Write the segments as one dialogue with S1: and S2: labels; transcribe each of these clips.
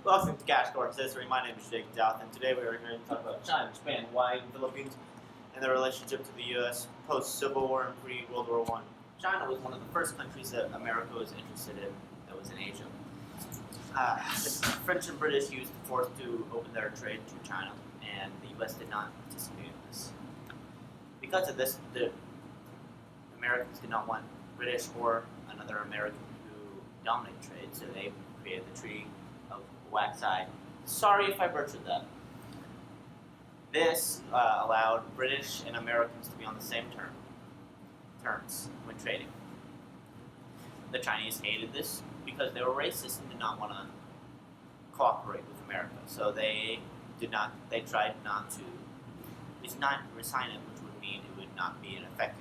S1: Welcome to Cash Course History. My name is Jake Douth, and today we are going to talk about China, Japan, Hawaii, and Philippines, and their relationship to the U.S. post-Civil War and pre-World War I. China was one of the first countries that America was interested in that was in Asia. The French and British used the force to open their trade to China, and the U.S. did not participate in this. Because of this, the Americans did not want British or another American to dominate trade, so they created the Treaty of Waxai. Sorry if I butchered that. This allowed British and Americans to be on the same terms when trading. The Chinese hated this because they were racist and did not want to cooperate with America. So they tried not to, at least not resign it, which would mean it would not be in effect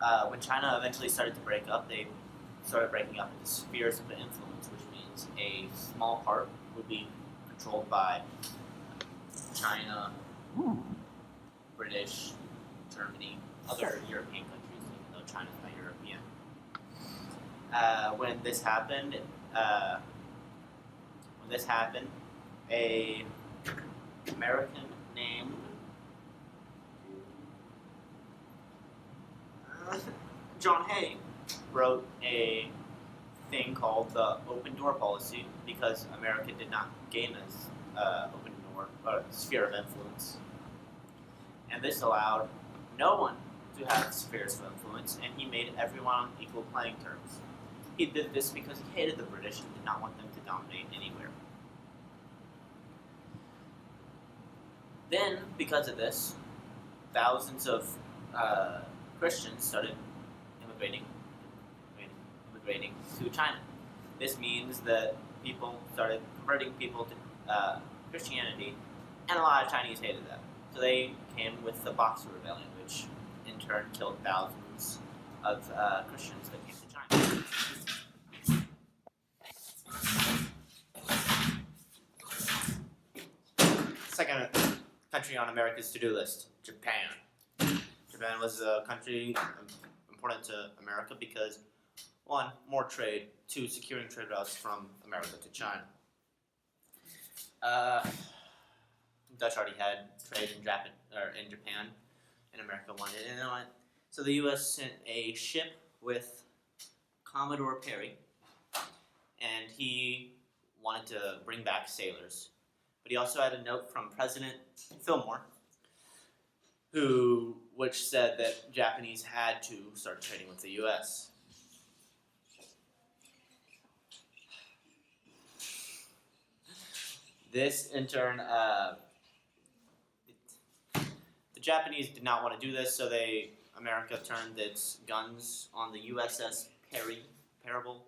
S1: anymore. When China eventually started to break up, they started breaking up into spheres of influence, which means a small part would be controlled by China, British, Germany, other European countries, even though China's not European. When this happened, a American named John Hay wrote a thing called the open door policy because America did not gain this open door sphere of influence, and this allowed no one to have spheres of influence, and he made everyone on equal playing terms. He did this because he hated the British and did not want them to dominate anywhere. Then, because of this, thousands of Christians started immigrating to China. This means that people started converting people to Christianity, and a lot of Chinese hated that. So they came with the Boxer Rebellion, which in turn killed thousands of Christians that came to China. Second country on America's to-do list, Japan. Japan was a country important to America because, one, more trade, two, securing trade routes from America to China. Dutch already had trade in Japan, and America wanted it. So the U.S. sent a ship with Commodore Perry, and he wanted to bring back sailors. But he also had a note from President Fillmore, which said that Japanese had to start trading with the U.S. This, in turn, the Japanese did not want to do this, so America turned its guns on the USS Parable,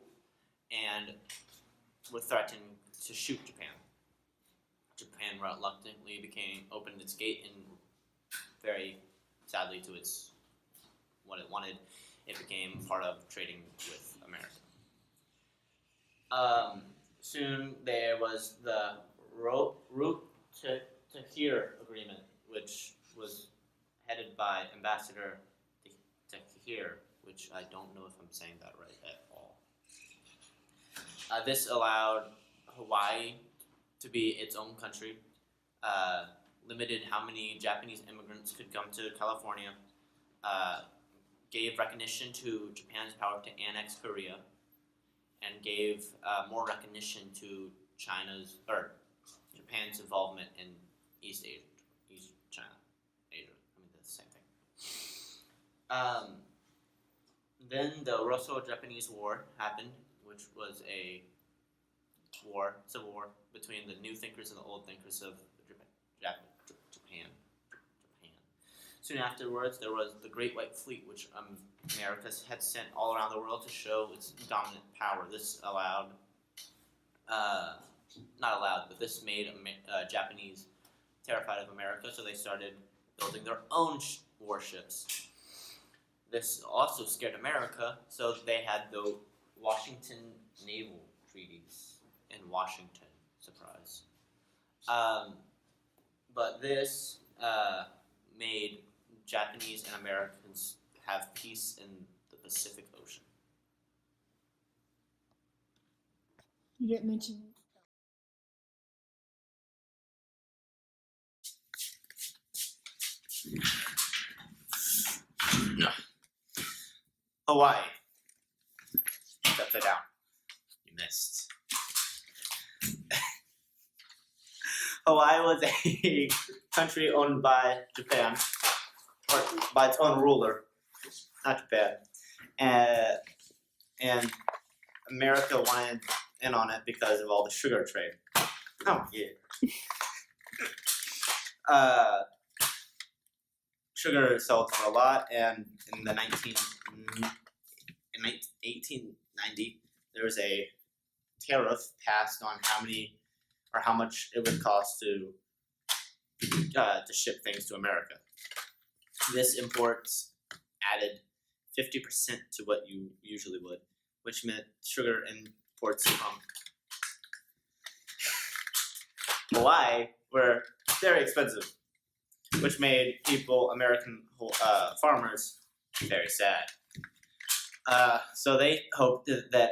S1: and were threatening to shoot Japan. Japan reluctantly opened its gate, and very sadly to what it wanted, it became part of trading with America. Soon there was the Route-Tahrir Agreement, which was headed by Ambassador Tahir, which I don't know if I'm saying that right at all. This allowed Hawaii to be its own country, limited how many Japanese immigrants could come to California, gave recognition to Japan's power to annex Korea, and gave more recognition to Japan's involvement in East China, Asia. I mean, that's the same thing. Then the Russo-Japanese War happened, which was a civil war between the new thinkers and the old thinkers of Japan. Soon afterwards, there was the Great White Fleet, which America had sent all around the world to show its dominant power. This this made Japanese terrified of America, so they started building their own warships. This also scared America, so they had the Washington Naval Treaties in Washington. Surprise. But this made Japanese and Americans have peace in the Pacific Ocean.
S2: You didn't mention it.
S1: Hawaii. Upside down. You missed. Hawaii was a country owned by Japan, or by its own ruler, not Japan, and America wanted in on it because of all the sugar trade. Oh yeah. Sugar sold for a lot, and in the 1890, there was a tariff passed on how much it would cost to ship things to America. This imports added 50% to what you usually would, which meant sugar imports from Hawaii were very expensive, which made American farmers very sad. So they hoped that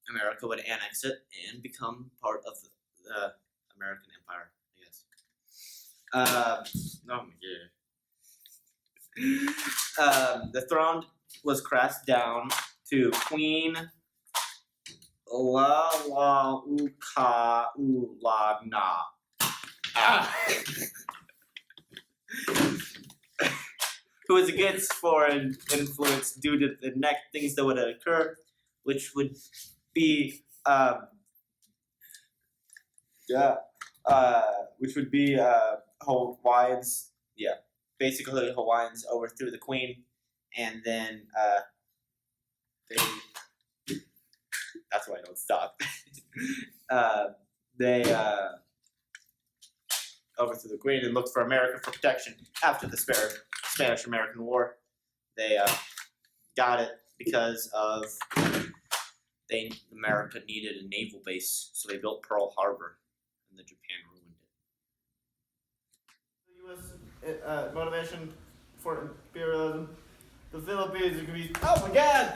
S1: America would annex it and become part of the American Empire, I guess. The throne was crossed down to Queen Lalaukaulana. Who was against foreign influence due to the next things that would occur, which would be Hawaiians. Yeah, basically Hawaiians overthrew the queen, and then that's why I don't stop. They overthrew the queen and looked for America for protection after the Spanish-American War. They got it because of America needed a naval base, so they built Pearl Harbor, and then Japan ruined it. The U.S. Motivation for imperialism. The Philippines could be, oh my God,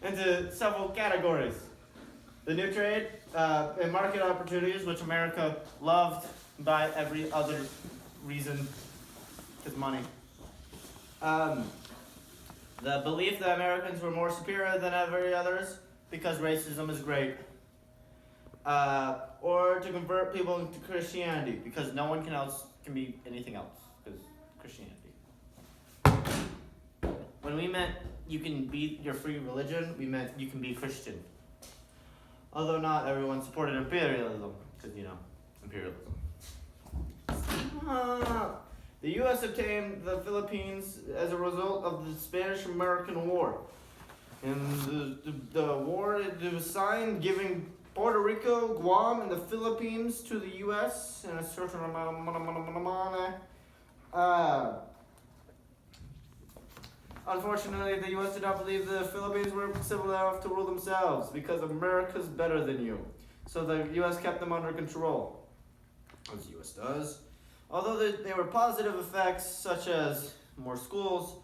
S1: into several categories. The new trade and market opportunities, which America loved by every other reason, is money. The belief that Americans were more superior than every others because racism is great. Or to convert people into Christianity because no one else can be anything else because Christianity. When we meant you can be your free religion, we meant you can be Christian. Although not everyone supported imperialism, because, imperialism. The U.S. obtained the Philippines as a result of the Spanish-American War. And the war, it was signed giving Puerto Rico, Guam, and the Philippines to the U.S. and a certain amount of money. Unfortunately, the U.S. did not believe the Philippines were civil enough to rule themselves because America's better than you. So the U.S. kept them under control, as the U.S. does. Although there were positive effects such as more schools,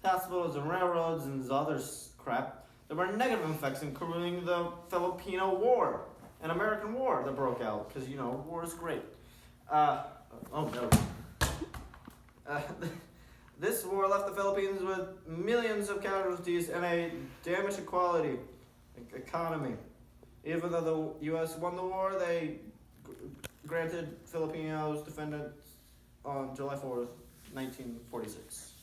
S1: hospitals, and railroads, and other crap, there were negative effects, including the Filipino War, an American war that broke out, because, war is great. This war left the Philippines with millions of casualties and a damaged economy. Even though the U.S. won the war, they granted Filipinos defendants on July 4th, 1946.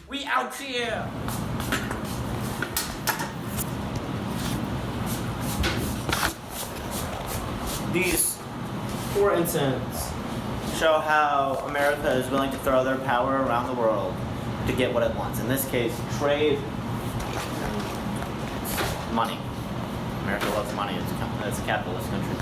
S1: We out here! These 4 incidents show how America is willing to throw their power around the world to get what it wants. In this case, trade and money. America loves money. It's a capitalist country.